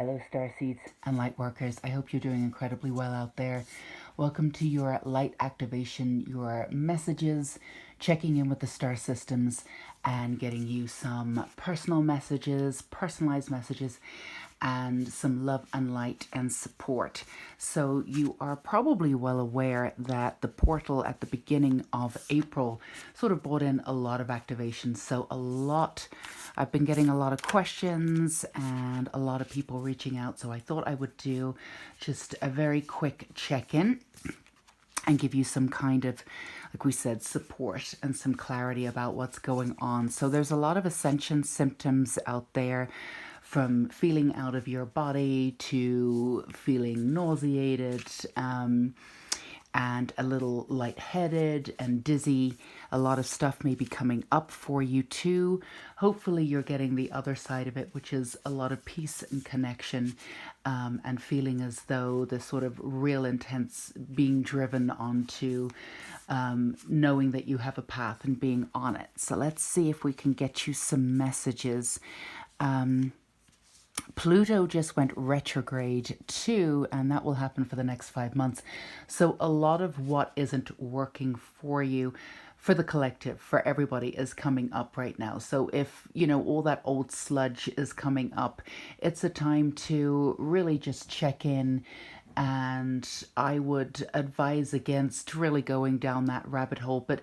Hello, Starseeds and light workers. I hope you're doing incredibly well out there. Welcome to your light activation, your messages, checking in with the star systems, and getting you some personal messages, personalized messages, and some love and light and support. So you are probably well aware that the portal at the beginning of April sort of brought in a lot of activations. So I've been getting a lot of questions and a lot of people reaching out. So I thought I would do just a very quick check-in and give you some kind of, like we said, support and some clarity about what's going on. So there's a lot of ascension symptoms out there, from feeling out of your body to feeling nauseated, and a little lightheaded and dizzy. A lot of stuff may be coming up for you too. Hopefully you're getting the other side of it, which is a lot of peace and connection, and feeling as though this sort of real intense being driven onto knowing that you have a path and being on it. So let's see if we can get you some messages. Pluto just went retrograde too, and that will happen for the next 5 months. So a lot of what isn't working for you, for the collective, for everybody, is coming up right now. So if, all that old sludge is coming up, it's a time to really just check in. And I would advise against really going down that rabbit hole, but,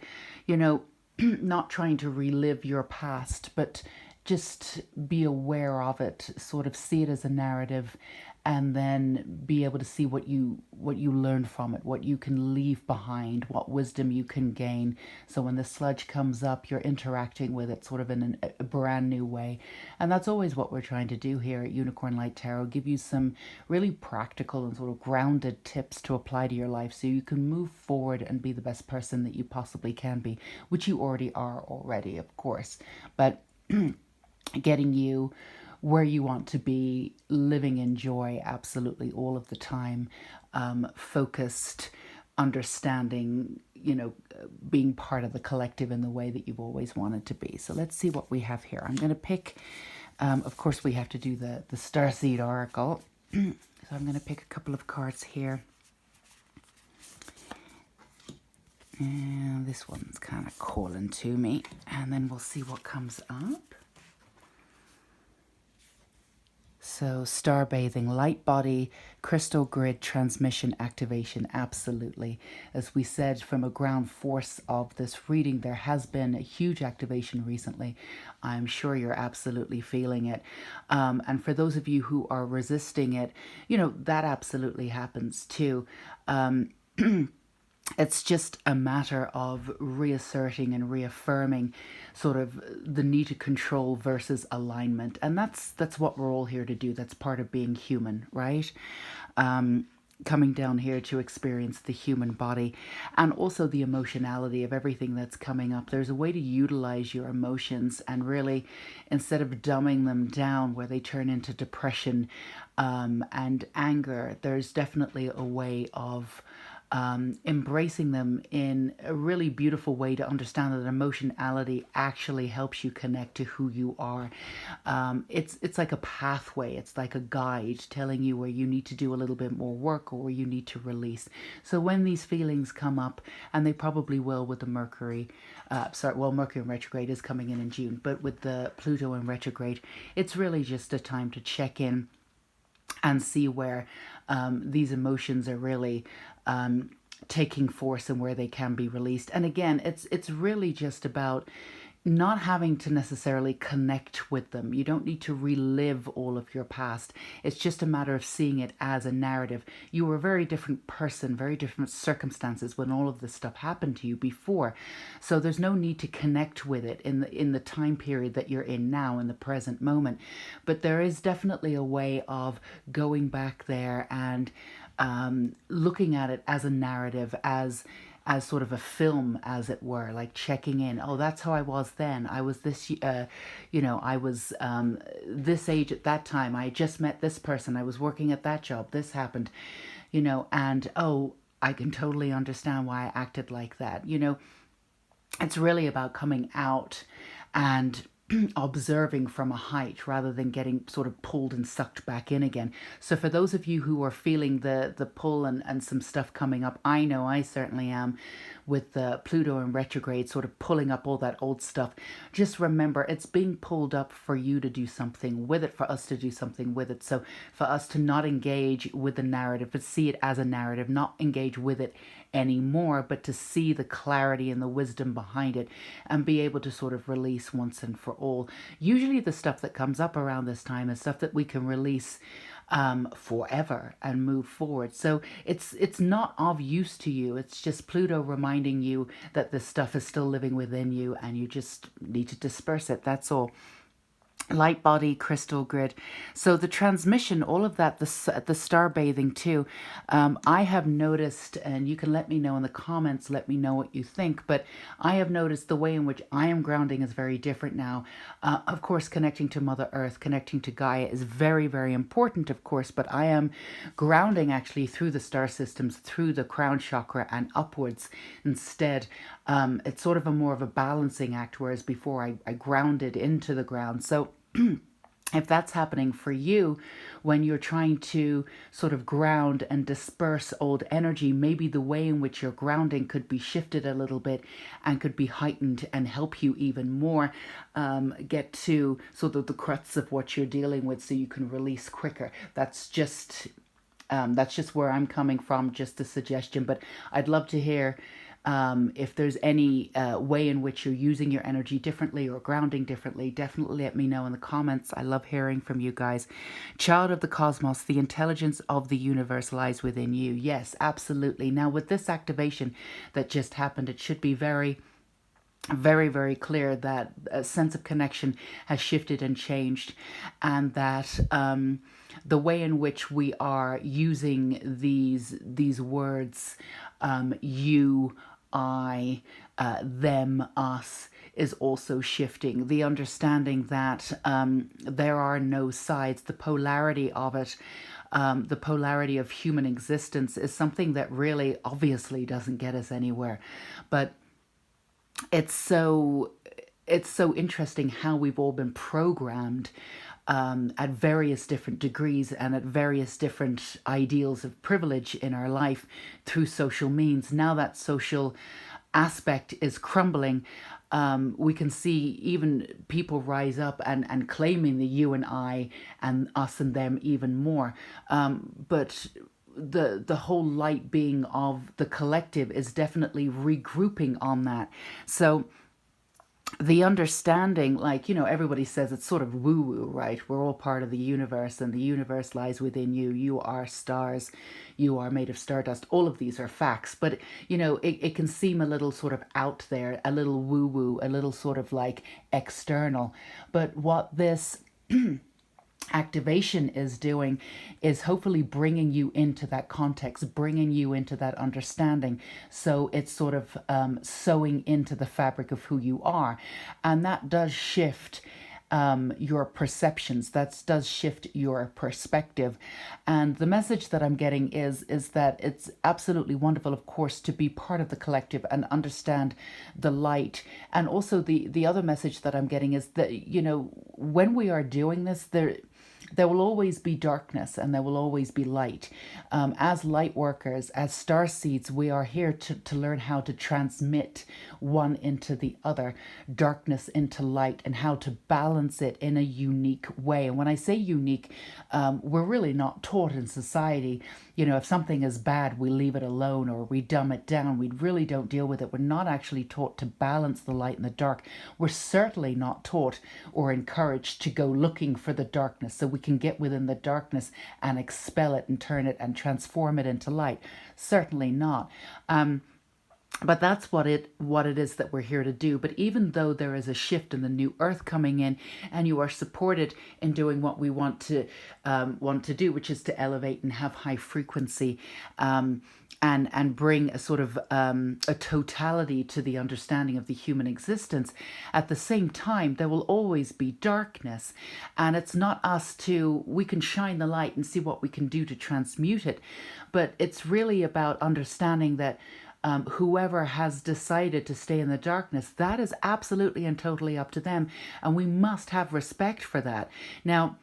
not trying to relive your past, but just be aware of it, sort of see it as a narrative, and then be able to see what you learn from it, what you can leave behind, what wisdom you can gain. So when the sludge comes up, you're interacting with it sort of in a brand new way. And that's always what we're trying to do here at Unicorn Light Tarot, give you some really practical and sort of grounded tips to apply to your life so you can move forward and be the best person that you possibly can be, which you already are already, of course. But getting you where you want to be, living in joy absolutely all of the time, focused, understanding, being part of the collective in the way that you've always wanted to be. So let's see what we have here. I'm going to pick, of course we have to do the Starseed Oracle. So I'm going to pick a couple of cards here. And this one's kind of calling to me. And then we'll see what comes up. So star bathing, light body, crystal grid, transmission, activation, absolutely. As we said, from a ground force of this reading, there has been a huge activation recently. I'm sure you're absolutely feeling it. And for those of you who are resisting it, that absolutely happens too. It's just a matter of reasserting and reaffirming sort of the need to control versus alignment. And that's what we're all here to do. That's part of being human, right? Coming down here to experience the human body and also the emotionality of everything that's coming up. There's a way to utilize your emotions and really, instead of dumbing them down where they turn into depression and anger, there's definitely a way of embracing them in a really beautiful way to understand that emotionality actually helps you connect to who you are. It's like a pathway. It's like a guide telling you where you need to do a little bit more work or where you need to release. So when these feelings come up, and they probably will with the Mercury, Mercury in retrograde is coming in June, but with the Pluto in retrograde, it's really just a time to check in and see where these emotions are really taking force and where they can be released. And again, it's really just about not having to necessarily connect with them. You don't need to relive all of your past. It's just a matter of seeing it as a narrative. You were a very different person, very different circumstances when all of this stuff happened to you before. So there's no need to connect with it in the time period that you're in now, in the present moment. But there is definitely a way of going back there and looking at it as a narrative, as sort of a film, as it were, like checking in. Oh, that's how I was then. I was this, I was this age at that time. I just met this person. I was working at that job. This happened, and oh, I can totally understand why I acted like that. It's really about coming out and observing from a height rather than getting sort of pulled and sucked back in again. So for those of you who are feeling the pull and some stuff coming up, I know I certainly am, with the Pluto in retrograde sort of pulling up all that old stuff. Just remember, it's being pulled up for you to do something with it, for us to do something with it. So for us to not engage with the narrative, but see it as a narrative, not engage with it anymore, but to see the clarity and the wisdom behind it and be able to sort of release once and for all. Usually the stuff that comes up around this time is stuff that we can release forever and move forward. So it's not of use to you. It's just Pluto reminding you that this stuff is still living within you and you just need to disperse it. That's all. Light body, crystal grid. So the transmission, all of that, the star bathing too. I have noticed, and you can let me know in the comments, let me know what you think, but I have noticed the way in which I am grounding is very different now. Of course, connecting to Mother Earth, connecting to Gaia is very, very important, of course, but I am grounding actually through the star systems, through the crown chakra and upwards instead. It's sort of a more of a balancing act, whereas before I grounded into the ground. So if that's happening for you when you're trying to sort of ground and disperse old energy, maybe the way in which you're grounding could be shifted a little bit and could be heightened and help you even more get to sort of the crux of what you're dealing with so you can release quicker. That's just where I'm coming from, just a suggestion. But I'd love to hear if there's any way in which you're using your energy differently or grounding differently. Definitely let me know in the comments. I love hearing from you guys. Child of the cosmos, the intelligence of the universe lies within you. Yes, absolutely. Now with this activation that just happened, it should be very, very clear that a sense of connection has shifted and changed, and that the way in which we are using these words, you, I, them, us, is also shifting. The understanding that there are no sides, the polarity of it, the polarity of human existence is something that really obviously doesn't get us anywhere. But it's so interesting how we've all been programmed at various different degrees and at various different ideals of privilege in our life through social means. Now that social aspect is crumbling, we can see even people rise up and claiming the you and I and us and them even more. But the whole light being of the collective is definitely regrouping on that. So the understanding, like, everybody says it's sort of woo-woo, right? We're all part of the universe and the universe lies within you. You are stars. You are made of stardust. All of these are facts. But, it can seem a little sort of out there, a little woo-woo, a little sort of like external. But what this activation is doing is hopefully bringing you into that context, bringing you into that understanding. So it's sort of sewing into the fabric of who you are. And that does shift your perceptions. That does shift your perspective. And the message that I'm getting is that it's absolutely wonderful, of course, to be part of the collective and understand the light. And also the other message that I'm getting is that, when we are doing this, there will always be darkness and there will always be light. As light workers, as star seeds, we are here to learn how to transmit one into the other, darkness into light, and how to balance it in a unique way. And when I say unique, we're really not taught in society. If something is bad, we leave it alone or we dumb it down. We really don't deal with it. We're not actually taught to balance the light and the dark. We're certainly not taught or encouraged to go looking for the darkness so we can get within the darkness and expel it and turn it and transform it into light. Certainly not. But that's what it is that we're here to do. But even though there is a shift in the new earth coming in, and you are supported in doing what we want to do, which is to elevate and have high frequency, and bring a sort of a totality to the understanding of the human existence. At the same time, there will always be darkness, and it's not us we can shine the light and see what we can do to transmute it, but it's really about understanding that whoever has decided to stay in the darkness, that is absolutely and totally up to them. And we must have respect for that. Now,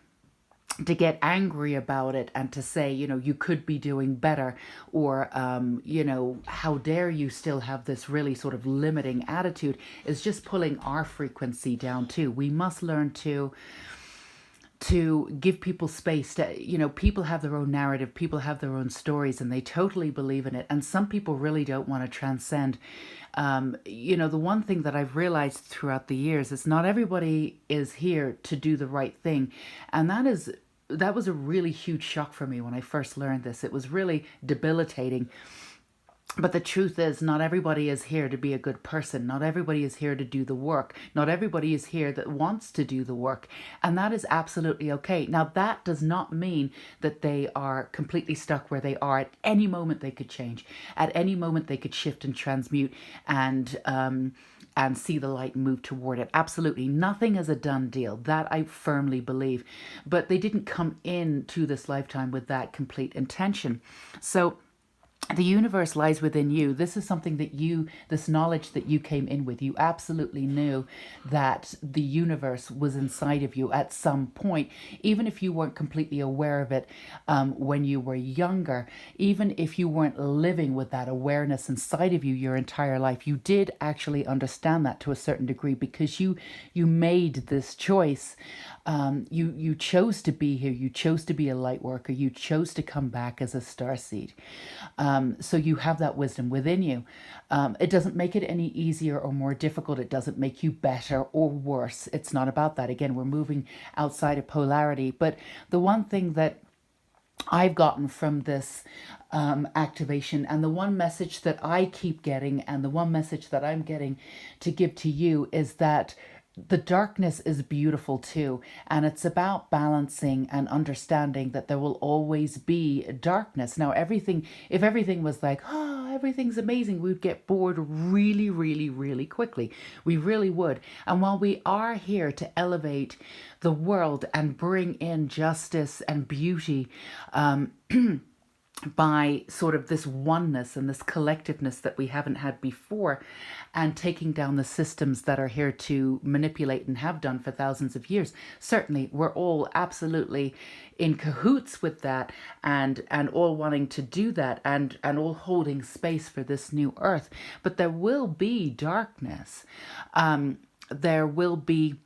to get angry about it and to say, you could be doing better, or, how dare you still have this really sort of limiting attitude, is just pulling our frequency down too. We must learn to give people space to, people have their own narrative, people have their own stories, and they totally believe in it. And some people really don't want to transcend. The one thing that I've realized throughout the years is not everybody is here to do the right thing. And that was a really huge shock for me when I first learned this. It was really debilitating. But the truth is, not everybody is here to be a good person. Not everybody is here to do the work. Not everybody is here that wants to do the work. And that is absolutely okay. Now, that does not mean that they are completely stuck where they are. At any moment, they could change. At any moment, they could shift and transmute and see the light and move toward it. Absolutely. Nothing is a done deal. That I firmly believe. But they didn't come into this lifetime with that complete intention. So the universe lies within you. This is something that this knowledge that you came in with, you absolutely knew that the universe was inside of you at some point, even if you weren't completely aware of it when you were younger, even if you weren't living with that awareness inside of you your entire life, you did actually understand that to a certain degree, because you made this choice. You chose to be here. You chose to be a light worker. You chose to come back as a starseed. So you have that wisdom within you. It doesn't make it any easier or more difficult. It doesn't make you better or worse. It's not about that. Again, we're moving outside of polarity. But the one thing that I've gotten from this activation, and the one message that I keep getting, and the one message that I'm getting to give to you, is that the darkness is beautiful too. And it's about balancing and understanding that there will always be darkness. Now, if everything was like, everything's amazing, we'd get bored really, really, really quickly. We really would. And while we are here to elevate the world and bring in justice and beauty, by sort of this oneness and this collectiveness that we haven't had before, and taking down the systems that are here to manipulate and have done for thousands of years. Certainly, we're all absolutely in cahoots with that, and all wanting to do that, and all holding space for this new earth. But there will be darkness. There will be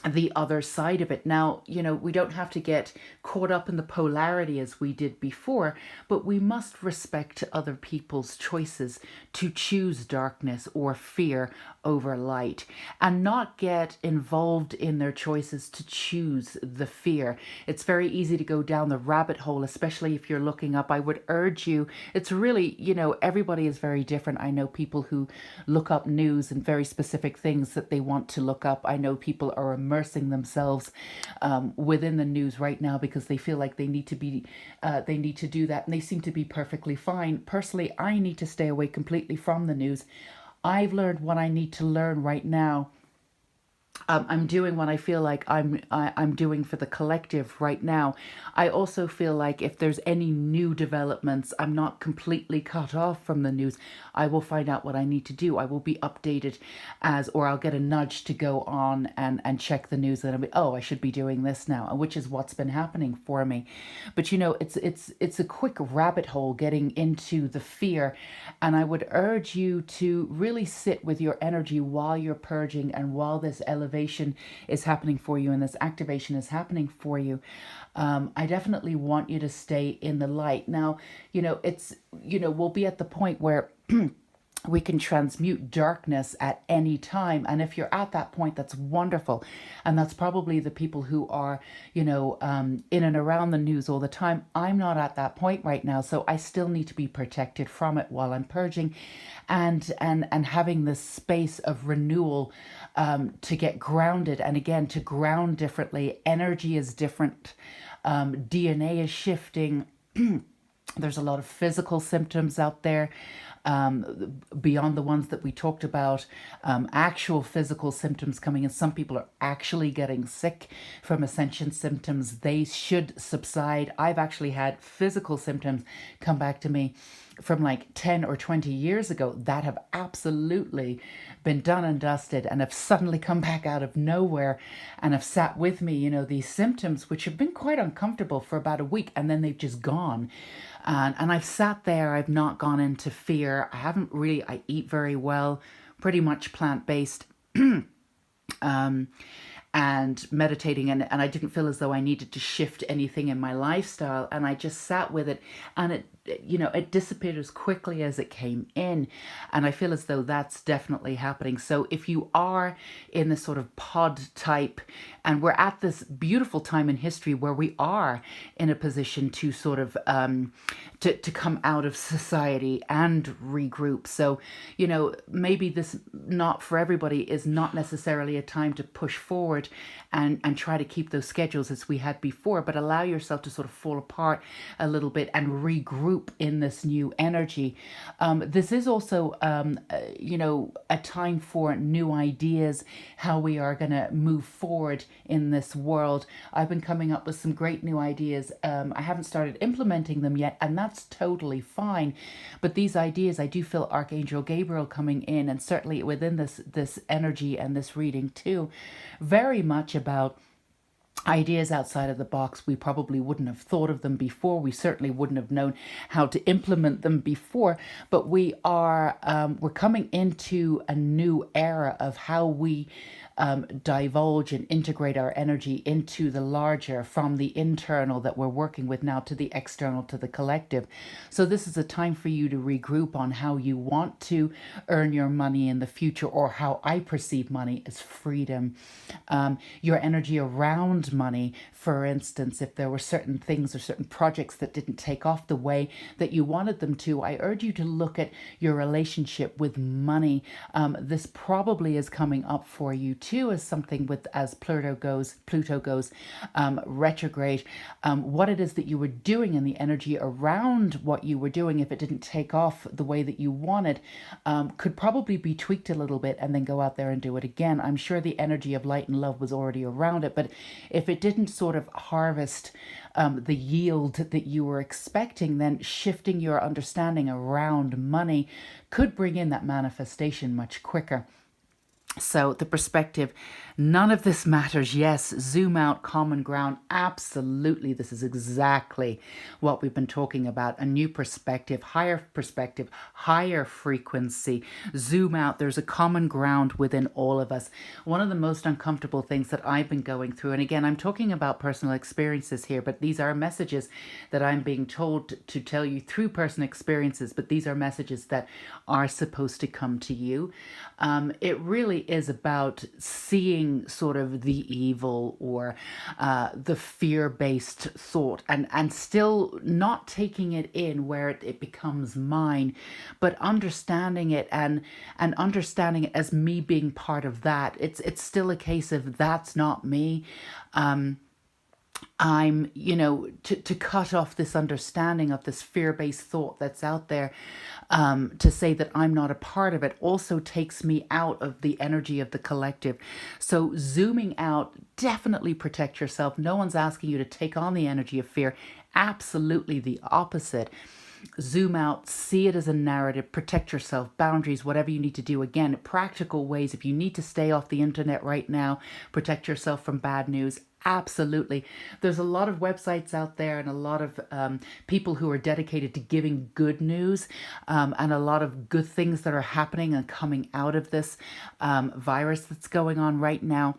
the other side of it. Now, we don't have to get caught up in the polarity as we did before, but we must respect other people's choices to choose darkness or fear over light, and not get involved in their choices to choose the fear. It's very easy to go down the rabbit hole, especially if you're looking up. I would urge you, it's really, everybody is very different. I know people who look up news and very specific things that they want to look up. I know people are immersing themselves within the news right now because they feel like they need to do that, and they seem to be perfectly fine. Personally, I need to stay away completely from the news. I've learned what I need to learn right now. I'm doing what I feel like I'm doing for the collective right now. I also feel like if there's any new developments, I'm not completely cut off from the news. I will find out what I need to do. I will be updated or I'll get a nudge to go on and check the news, and I'll be, I should be doing this now, which is what's been happening for me. But it's a quick rabbit hole getting into the fear, and I would urge you to really sit with your energy while you're purging and while this elevation is happening for you and this activation is happening for you. I definitely want you to stay in the light. Now, we'll be at the point where we can transmute darkness at any time. And if you're at that point, that's wonderful. And that's probably the people who are, in and around the news all the time. I'm not at that point right now. So I still need to be protected from it while I'm purging and having this space of renewal to get grounded. And again, to ground differently. Energy is different. DNA is shifting. There's a lot of physical symptoms out there. beyond the ones that we talked about, actual physical symptoms coming in. Some people are actually getting sick from ascension symptoms. They should subside. I've actually had physical symptoms come back to me from like 10 or 20 years ago that have absolutely been done and dusted and have suddenly come back out of nowhere and have sat with me, these symptoms, which have been quite uncomfortable for about a week, and then they've just gone. And I've sat there, I've not gone into fear. I eat very well, pretty much plant-based. And meditating, and I didn't feel as though I needed to shift anything in my lifestyle, and I just sat with it, and it disappeared as quickly as it came in, and I feel as though that's definitely happening. So if you are in this sort of pod type, and we're at this beautiful time in history where we are in a position to sort of to come out of society and regroup. So maybe this, not for everybody, is not necessarily a time to push forward and try to keep those schedules as we had before, but allow yourself to sort of fall apart a little bit and regroup in this new energy. This is also, a time for new ideas, how we are going to move forward in this world. I've been coming up with some great new ideas. I haven't started implementing them yet, and that's totally fine. But these ideas, I do feel Archangel Gabriel coming in, and certainly within this energy and this reading too, very much about ideas outside of the box. We probably wouldn't have thought of them before. We certainly wouldn't have known how to implement them before. But we're coming into a new era of how we divulge and integrate our energy into the larger, from the internal that we're working with now to the external, to the collective. So this is a time for you to regroup on how you want to earn your money in the future, or how I perceive money as freedom. Your energy around money, for instance, if there were certain things or certain projects that didn't take off the way that you wanted them to, I urge you to look at your relationship with money. This probably is coming up for you too, as something as Pluto goes retrograde. What it is that you were doing and the energy around what you were doing, if it didn't take off the way that you wanted, could probably be tweaked a little bit and then go out there and do it again. I'm sure the energy of light and love was already around it, but if it didn't sort of harvest the yield that you were expecting, then shifting your understanding around money could bring in that manifestation much quicker. So the perspective, none of this matters. Yes, zoom out, common ground. Absolutely. This is exactly what we've been talking about. A new perspective, higher frequency. Zoom out. There's a common ground within all of us. One of the most uncomfortable things that I've been going through, and again, I'm talking about personal experiences here, but these are messages that I'm being told to tell you through personal experiences, but these are messages that are supposed to come to you. It really is about seeing sort of the evil or the fear-based thought, and still not taking it in where it becomes mine, but understanding it and understanding it as me being part of that. It's still a case of that's not me. I'm, to cut off this understanding of this fear-based thought that's out there, to say that I'm not a part of it also takes me out of the energy of the collective. So zooming out, definitely protect yourself. No one's asking you to take on the energy of fear. Absolutely the opposite. Zoom out, see it as a narrative, protect yourself, boundaries, whatever you need to do. Again, practical ways. If you need to stay off the internet right now, protect yourself from bad news. Absolutely. There's a lot of websites out there and a lot of people who are dedicated to giving good news, and a lot of good things that are happening and coming out of this virus that's going on right now.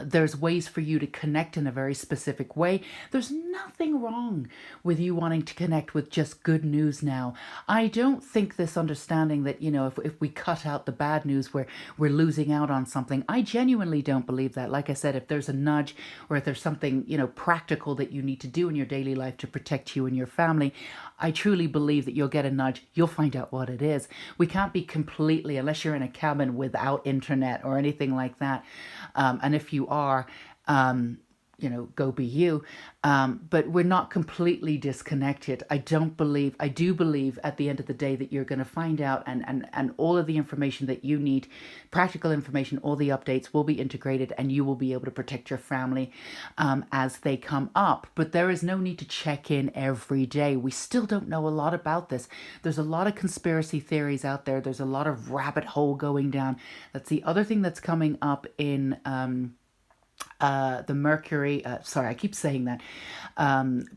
There's ways for you to connect in a very specific way. There's nothing wrong with you wanting to connect with just good news now. I don't think this understanding that, if we cut out the bad news, we're losing out on something. I genuinely don't believe that. Like I said, if there's a nudge or if there's something, practical that you need to do in your daily life to protect you and your family, I truly believe that you'll get a nudge. You'll find out what it is. We can't be completely, unless you're in a cabin without internet or anything like that. And if you are, go be you. But we're not completely disconnected. I do believe at the end of the day that you're going to find out, and all of the information that you need, practical information, all the updates will be integrated, and you will be able to protect your family as they come up. But there is no need to check in every day. We still don't know a lot about this. There's a lot of conspiracy theories out there. There's a lot of rabbit hole going down. That's the other thing that's coming up in the Mercury, sorry, I keep saying that,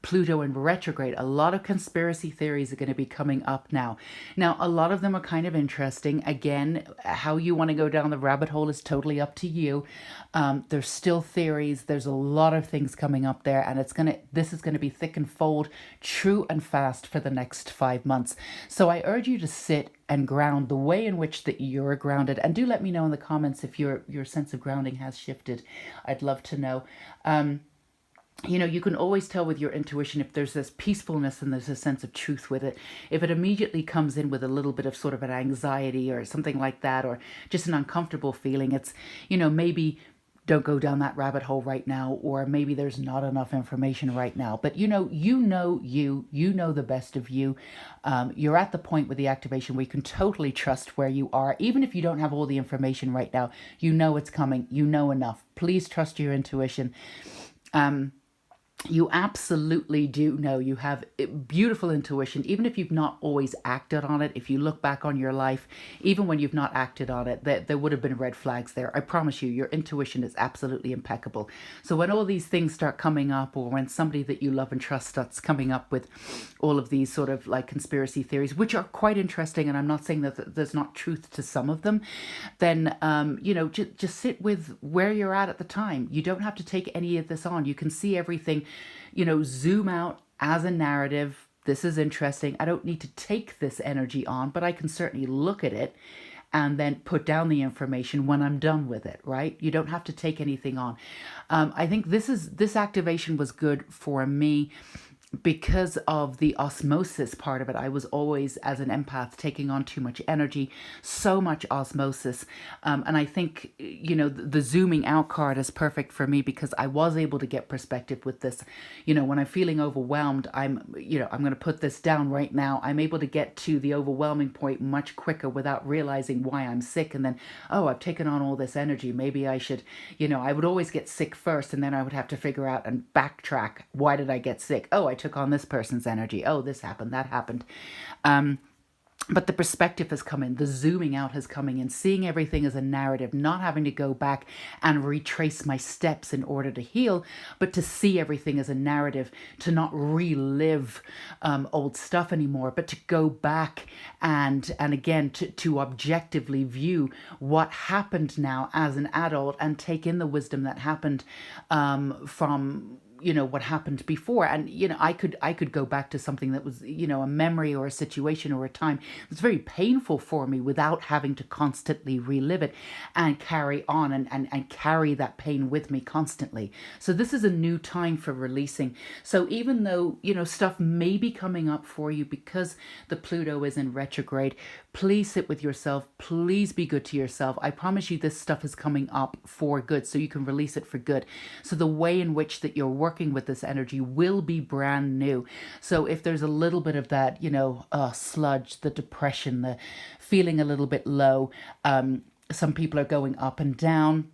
Pluto in retrograde. A lot of conspiracy theories are going to be coming up now. Now, a lot of them are kind of interesting. Again, how you want to go down the rabbit hole is totally up to you. There's still theories. There's a lot of things coming up there, and this is going to be thick and fold, true and fast for the next 5 months. So I urge you to sit and ground the way in which that you're grounded, and do let me know in the comments if your sense of grounding has shifted. I'd love to know. You can always tell with your intuition if there's this peacefulness and there's a sense of truth with it. If it immediately comes in with a little bit of sort of an anxiety or something like that, or just an uncomfortable feeling, it's, maybe don't go down that rabbit hole right now, or maybe there's not enough information right now. But you know the best of you. You're at the point with the activation where you can totally trust where you are. Even if you don't have all the information right now, you know it's coming. You know enough. Please trust your intuition. You absolutely do know. You have beautiful intuition, even if you've not always acted on it. If you look back on your life, even when you've not acted on it, there would have been red flags there. I promise you, your intuition is absolutely impeccable. So when all these things start coming up, or when somebody that you love and trust starts coming up with all of these sort of like conspiracy theories, which are quite interesting, and I'm not saying that there's not truth to some of them, then, just sit with where you're at the time. You don't have to take any of this on. You can see everything, zoom out as a narrative. This is interesting. I don't need to take this energy on, but I can certainly look at it and then put down the information when I'm done with it, right? You don't have to take anything on. I think this activation was good for me because of the osmosis part of it. I was always, as an empath, taking on too much energy, so much osmosis. And I think, the zooming out card is perfect for me because I was able to get perspective with this. When I'm feeling overwhelmed, I'm going to put this down right now. I'm able to get to the overwhelming point much quicker without realizing why I'm sick. And then, oh, I've taken on all this energy. Maybe I should, I would always get sick first, and then I would have to figure out and backtrack. Why did I get sick? Oh, I took on this person's energy. Oh, this happened, that happened. But the perspective has come in, the zooming out has come in, seeing everything as a narrative, not having to go back and retrace my steps in order to heal, but to see everything as a narrative, to not relive old stuff anymore, but to go back and again to objectively view what happened now as an adult and take in the wisdom that happened from what happened before. And I could go back to something that was a memory or a situation or a time that's very painful for me without having to constantly relive it and carry on and carry that pain with me constantly. So this is a new time for releasing. So even though stuff may be coming up for you because the Pluto is in retrograde, please sit with yourself. Please be good to yourself. I promise you this stuff is coming up for good, so you can release it for good. So the way in which that you're working with this energy will be brand new. So if there's a little bit of that, sludge, the depression, the feeling a little bit low, some people are going up and down,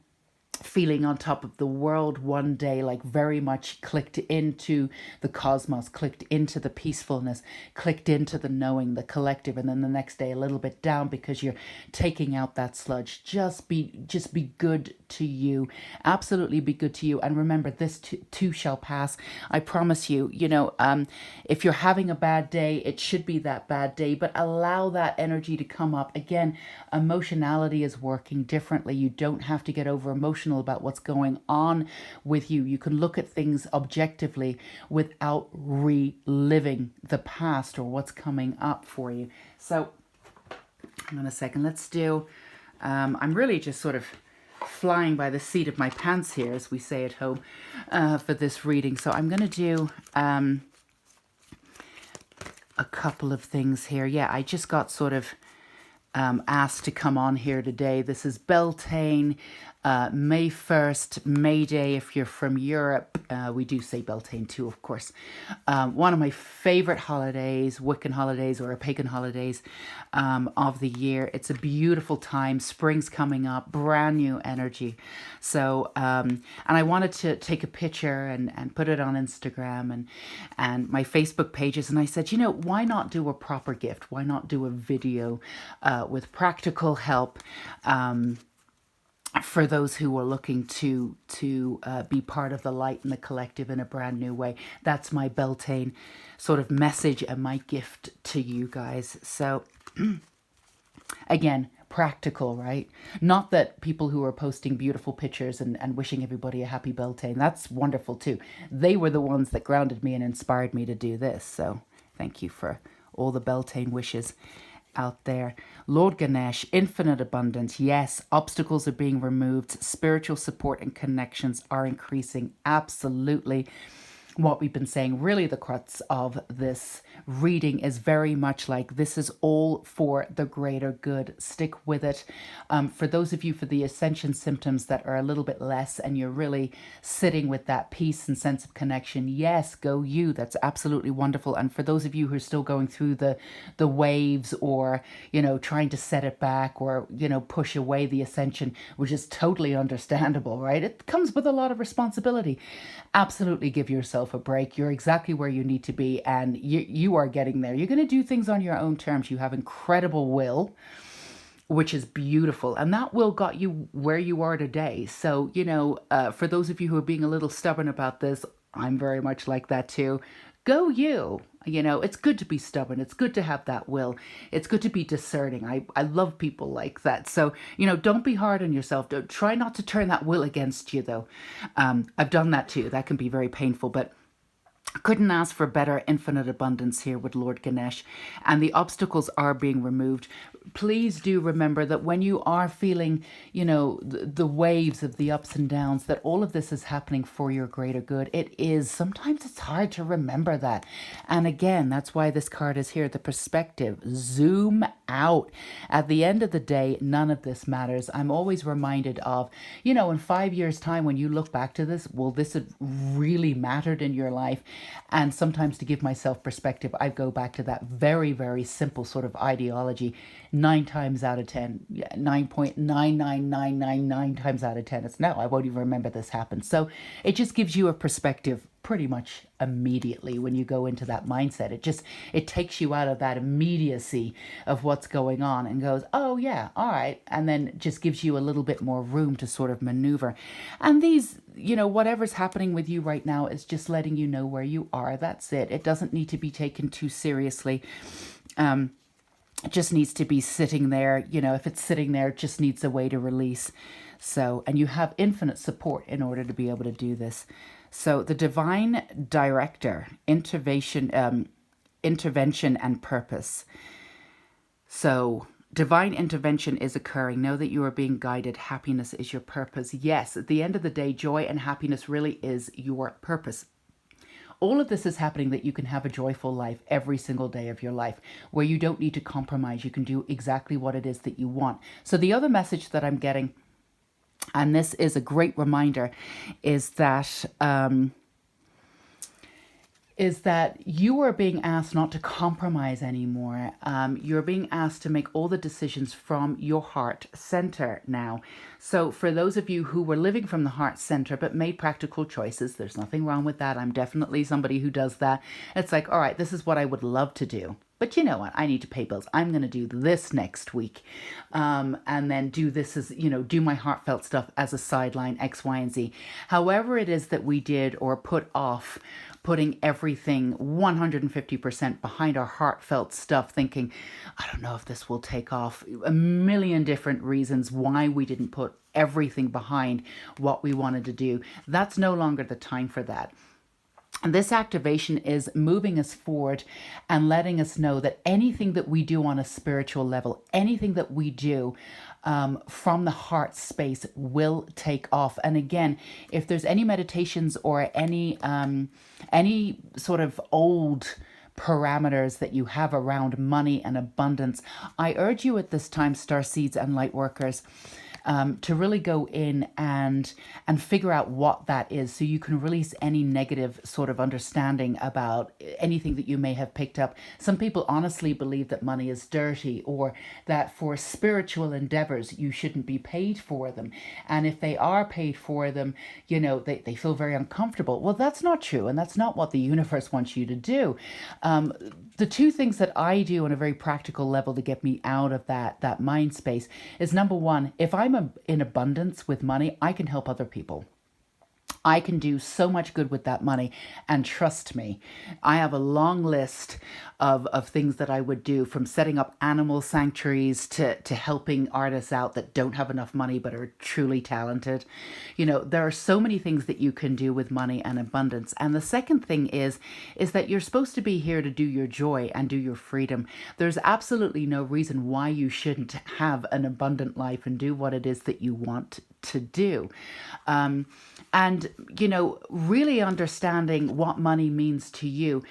feeling on top of the world one day, like very much clicked into the cosmos, clicked into the peacefulness, clicked into the knowing, the collective, and then the next day a little bit down because you're taking out that sludge. Just be good to you. Absolutely be good to you. And remember, this too shall pass. I promise you, if you're having a bad day, it should be that bad day, but allow that energy to come up. Again, emotionality is working differently. You don't have to get over emotional about what's going on with you. You can look at things objectively without reliving the past or what's coming up for you. So hang on a second. Let's do, I'm really just sort of flying by the seat of my pants here, as we say at home, for this reading. So I'm going to do a couple of things here. Yeah, I just got sort of asked to come on here today. This is Beltane. May 1st, May Day, if you're from Europe. We do say Beltane too, of course. One of my favorite holidays, Wiccan holidays or pagan holidays of the year. It's a beautiful time. Spring's coming up, brand new energy. So, and I wanted to take a picture and put it on Instagram and my Facebook pages. And I said, why not do a proper gift? Why not do a video with practical help? For those who are looking to be part of the light and the collective in a brand new way. That's my Beltane sort of message and my gift to you guys. So again, practical, right? Not that people who are posting beautiful pictures and wishing everybody a happy Beltane, that's wonderful too. They were the ones that grounded me and inspired me to do this. So thank you for all the Beltane wishes out there. Lord Ganesh, infinite abundance. Yes, obstacles are being removed. Spiritual support and connections are increasing. Absolutely. What we've been saying, really the crux of this reading is very much like this is all for the greater good. Stick with it. For those of you for the ascension symptoms that are a little bit less and you're really sitting with that peace and sense of connection, yes, go you. That's absolutely wonderful. And for those of you who are still going through the waves or, trying to set it back or, push away the ascension, which is totally understandable, right? It comes with a lot of responsibility. Absolutely give yourself a break. You're exactly where you need to be and you are getting there. You're going to do things on your own terms. You have incredible will, which is beautiful. And that will got you where you are today. So, for those of you who are being a little stubborn about this, I'm very much like that too. Go you. It's good to be stubborn. It's good to have that will. It's good to be discerning. I love people like that. So, don't be hard on yourself. Don't try not to turn that will against you, though. I've done that too. That can be very painful, but couldn't ask for better infinite abundance here with Lord Ganesh, and the obstacles are being removed. Please do remember that when you are feeling, the waves of the ups and downs, that all of this is happening for your greater good. It is. Sometimes it's hard to remember that. And again, that's why this card is here, the perspective. Zoom out. At the end of the day, none of this matters. I'm always reminded of, in 5 years' time, when you look back to this, will this have really mattered in your life? And sometimes to give myself perspective, I go back to that very, very simple sort of ideology. 9 times out of 10, 9.99999 times out of 10. It's no, I won't even remember this happened. So it just gives you a perspective pretty much immediately when you go into that mindset. It takes you out of that immediacy of what's going on and goes, oh yeah, all right. And then just gives you a little bit more room to sort of maneuver. And these, whatever's happening with you right now is just letting you know where you are. That's it. It doesn't need to be taken too seriously. It just needs to be sitting there. If it's sitting there, it just needs a way to release. So, and you have infinite support in order to be able to do this. So the divine director, intervention and purpose. So divine intervention is occurring. Know that you are being guided. Happiness is your purpose. Yes, at the end of the day, joy and happiness really is your purpose. All of this is happening that you can have a joyful life every single day of your life, where you don't need to compromise. You can do exactly what it is that you want. So the other message that I'm getting, and this is a great reminder, is that you are being asked not to compromise anymore. You're being asked to make all the decisions from your heart center now. So for those of you who were living from the heart center but made practical choices, there's nothing wrong with that. I'm definitely somebody who does that. It's like, all right, this is what I would love to do. But you know what? I need to pay bills. I'm going to do this next week. And then do this as, do my heartfelt stuff as a sideline, X, Y, and Z. However it is that we did or put off putting everything 150% behind our heartfelt stuff, thinking, I don't know if this will take off. A million different reasons why we didn't put everything behind what we wanted to do. That's no longer the time for that. And this activation is moving us forward and letting us know that anything that we do on a spiritual level, anything that we do from the heart space will take off. And again, if there's any meditations or any sort of old parameters that you have around money and abundance, I urge you at this time, Starseeds and Lightworkers, to really go in and figure out what that is, so you can release any negative sort of understanding about anything that you may have picked up. Some people honestly believe that money is dirty, or that for spiritual endeavors you shouldn't be paid for them, and if they are paid for them, they feel very uncomfortable. Well, that's not true, and that's not what the universe wants you to do. The two things that I do on a very practical level to get me out of that mind space is, number one, if I'm in abundance with money, I can help other people. I can do so much good with that money. And trust me, I have a long list of things that I would do, from setting up animal sanctuaries to helping artists out that don't have enough money but are truly talented. There are so many things that you can do with money and abundance. And the second thing is that you're supposed to be here to do your joy and do your freedom. There's absolutely no reason why you shouldn't have an abundant life and do what it is that you want to do. And, really understanding what money means to you.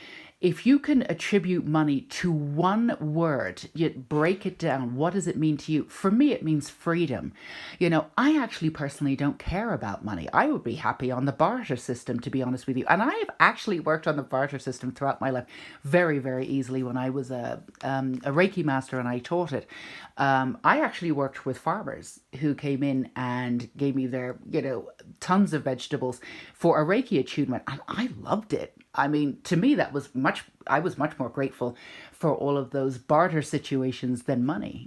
If you can attribute money to one word, yet break it down, what does it mean to you? For me, it means freedom. I actually personally don't care about money. I would be happy on the barter system, to be honest with you. And I've actually worked on the barter system throughout my life very, very easily. When I was a Reiki master and I taught it, I actually worked with farmers who came in and gave me their, tons of vegetables for a Reiki attunement. And I loved it. I mean, to me, I was much more grateful for all of those barter situations than money,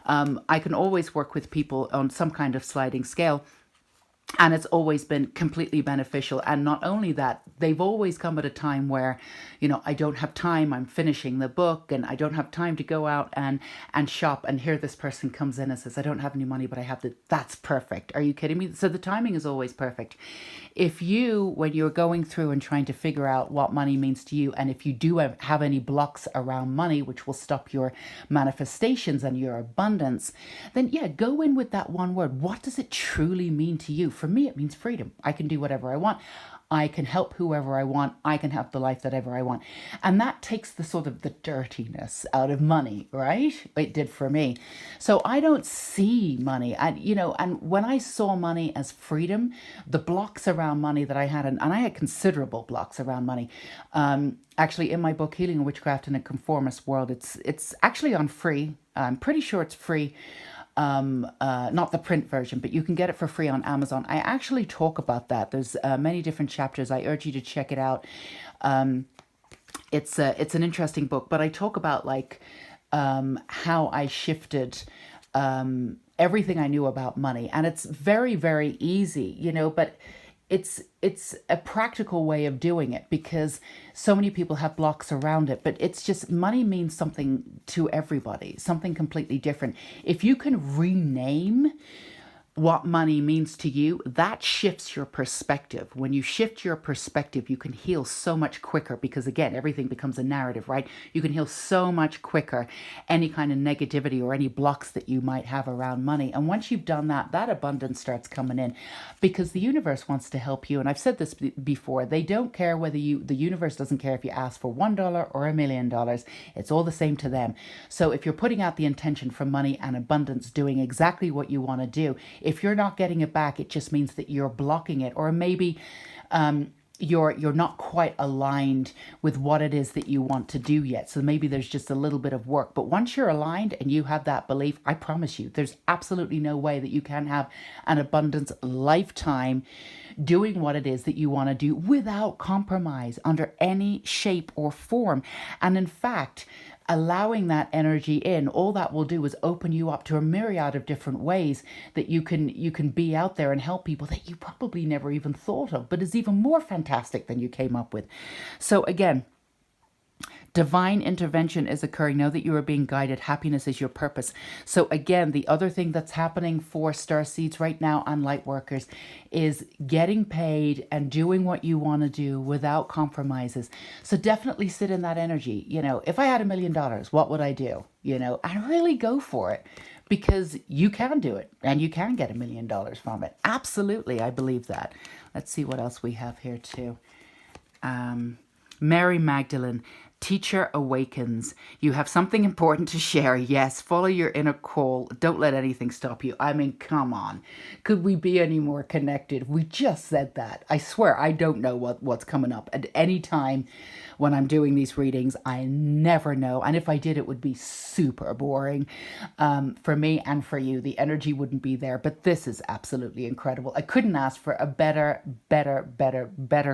I can always work with people on some kind of sliding scale. And it's always been completely beneficial. And not only that, they've always come at a time where, I don't have time. I'm finishing the book and I don't have time to go out and shop. And here this person comes in and says, I don't have any money, but I have that's perfect. Are you kidding me? So the timing is always perfect. If when you're going through and trying to figure out what money means to you, and if you do have any blocks around money, which will stop your manifestations and your abundance, then go in with that one word. What does it truly mean to you? For me, it means freedom. I can do whatever I want. I can help whoever I want. I can have the life that ever I want. And that takes the sort of the dirtiness out of money, right? It did for me. So I don't see money. And when I saw money as freedom, the blocks around money that I had, and I had considerable blocks around money. Actually, in my book, Healing Witchcraft in a Conformist World, it's actually on free. I'm pretty sure it's free. Not the print version, but you can get it for free on Amazon. I actually talk about that. There's many different chapters. I urge you to check it out. It's an interesting book, but I talk about how I shifted everything I knew about money, and it's very, very easy, but it's a practical way of doing it, because so many people have blocks around it. But it's just, money means something to everybody, something completely different. If you can rename what money means to you, that shifts your perspective. When you shift your perspective, you can heal so much quicker, because again, everything becomes a narrative, right? You can heal so much quicker any kind of negativity or any blocks that you might have around money. And once you've done that, that abundance starts coming in, because the universe wants to help you. And I've said this before, they don't care whether the universe doesn't care if you ask for $1 or $1 million. It's all the same to them. So if you're putting out the intention for money and abundance, doing exactly what you want to do, if you're not getting it back, it just means that you're blocking it, or maybe you're not quite aligned with what it is that you want to do yet. So maybe there's just a little bit of work. But once you're aligned and you have that belief, I promise you, there's absolutely no way that you can have an abundance lifetime doing what it is that you want to do without compromise under any shape or form. And in fact, allowing that energy in, all that will do is open you up to a myriad of different ways that you can be out there and help people that you probably never even thought of, but is even more fantastic than you came up with. So again, divine intervention is occurring. Know that you are being guided. Happiness is your purpose. So again, the other thing that's happening for Starseeds right now and light workers is getting paid and doing what you want to do without compromises. So definitely sit in that energy. If I had $1 million, what would I do? And really go for it, because you can do it and you can get $1 million from it. Absolutely. I believe that. Let's see what else we have here too. Mary Magdalene. Teacher awakens. You have something important to share. Yes, follow your inner call. Don't let anything stop you. I mean, come on. Could we be any more connected? We just said that. I swear, I don't know what's coming up. At any time when I'm doing these readings, I never know. And if I did, it would be super boring for me and for you. The energy wouldn't be there. But this is absolutely incredible. I couldn't ask for a better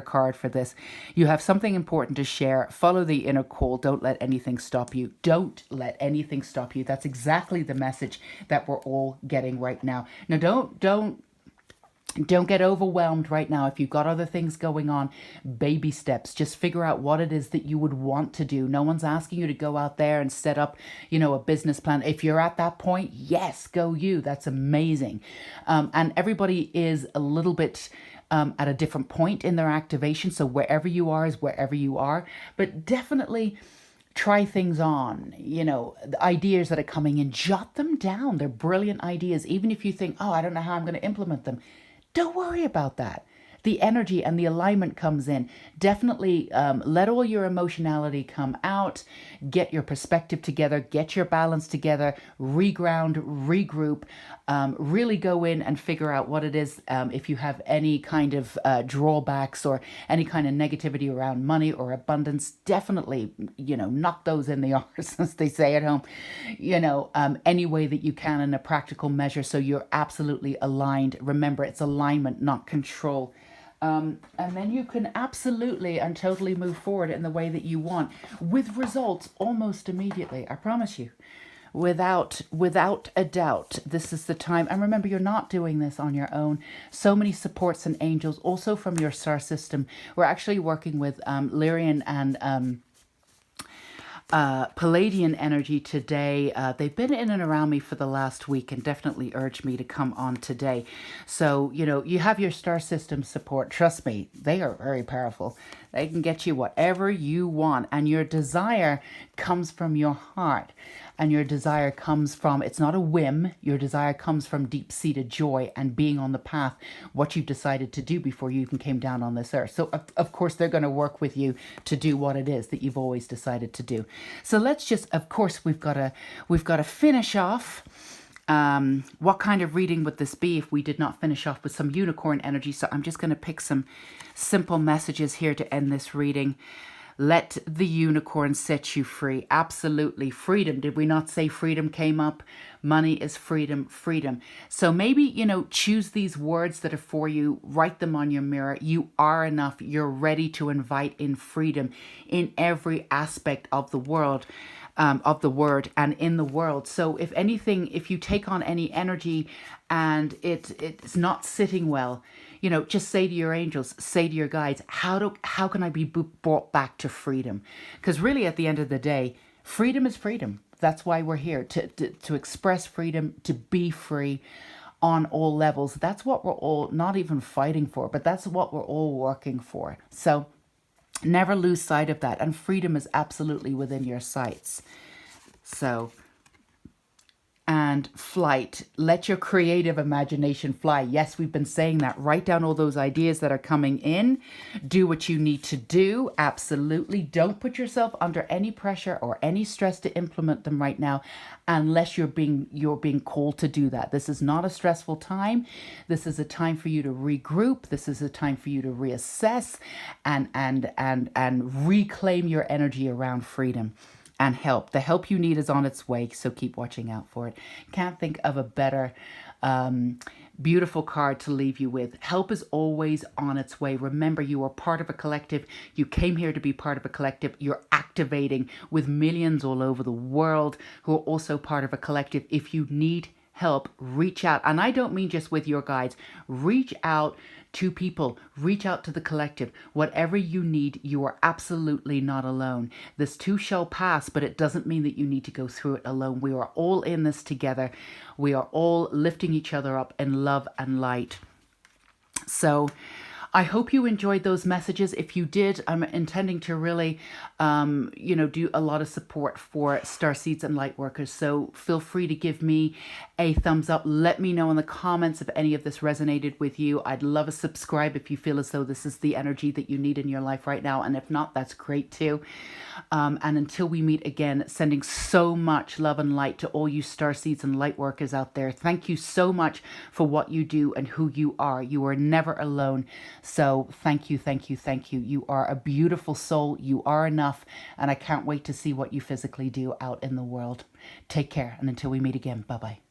card for this. You have something important to share. Follow the inner call. Don't let anything stop you. Don't let anything stop you. That's exactly the message that we're all getting right now. Now, don't get overwhelmed right now. If you've got other things going on, baby steps. Just figure out what it is that you would want to do. No one's asking you to go out there and set up, a business plan. If you're at that point, yes, go you. That's amazing. And everybody is a little bit at a different point in their activation. So wherever you are is wherever you are. But definitely try things on, the ideas that are coming in, jot them down. They're brilliant ideas. Even if you think, oh, I don't know how I'm going to implement them. Don't worry about that. The energy and the alignment comes in. Definitely let all your emotionality come out. Get your perspective together. Get your balance together. Reground, regroup. Really go in and figure out what it is. If you have any kind of drawbacks or any kind of negativity around money or abundance, definitely, knock those in the arse, as they say at home. Any way that you can in a practical measure so you're absolutely aligned. Remember, it's alignment, not control. And then you can absolutely and totally move forward in the way that you want with results almost immediately. I promise you, without a doubt, this is the time. And remember, you're not doing this on your own. So many supports and angels also from your star system. We're actually working with Lyrian and Palladian energy today. They've been in and around me for the last week and definitely urged me to come on today. So, you have your star system support. Trust me, they are very powerful. They can get you whatever you want. And your desire comes from your heart. And your desire comes from, it's not a whim, your desire comes from deep-seated joy and being on the path, what you've decided to do before you even came down on this earth. So, of course, they're going to work with you to do what it is that you've always decided to do. So let's just, of course, we've got to finish off. What kind of reading would this be if we did not finish off with some unicorn energy? So I'm just going to pick some simple messages here to end this reading. Let the unicorn set you free. Absolutely. Freedom. Did we not say freedom came up? Money is freedom, freedom. So maybe, choose these words that are for you. Write them on your mirror. You are enough. You're ready to invite in freedom in every aspect of the world. Of the word and in the world. So if anything, if you take on any energy and it's not sitting well, just say to your angels, say to your guides, how can I be brought back to freedom? Because really at the end of the day, freedom is freedom. That's why we're here, to express freedom, to be free on all levels. That's what we're all not even fighting for, but that's what we're all working for. So never lose sight of that. And freedom is absolutely within your sights. So, and flight. Let your creative imagination fly. Yes, we've been saying that. Write down all those ideas that are coming in. Do what you need to do. Absolutely. Don't put yourself under any pressure or any stress to implement them right now, unless you're being called to do that. This is not a stressful time. This is a time for you to regroup. This is a time for you to reassess and reclaim your energy around freedom. And help. The help you need is on its way, so keep watching out for it. Can't think of a better, beautiful card to leave you with. Help is always on its way. Remember, you are part of a collective. You came here to be part of a collective. You're activating with millions all over the world who are also part of a collective. If you need help, reach out. And I don't mean just with your guides. Reach out to people, reach out to the collective. Whatever you need, you are absolutely not alone. This too shall pass, but it doesn't mean that you need to go through it alone. We are all in this together. We are all lifting each other up in love and light. So I hope you enjoyed those messages. If you did, I'm intending to really, do a lot of support for Starseeds and Lightworkers. So feel free to give me a thumbs up. Let me know in the comments if any of this resonated with you. I'd love a subscribe if you feel as though this is the energy that you need in your life right now. And if not, that's great too. And until we meet again, sending so much love and light to all you Starseeds and Lightworkers out there. Thank you so much for what you do and who you are. You are never alone. So thank you, thank you, thank you. You are a beautiful soul. You are enough. And I can't wait to see what you physically do out in the world. Take care. And until we meet again, bye-bye.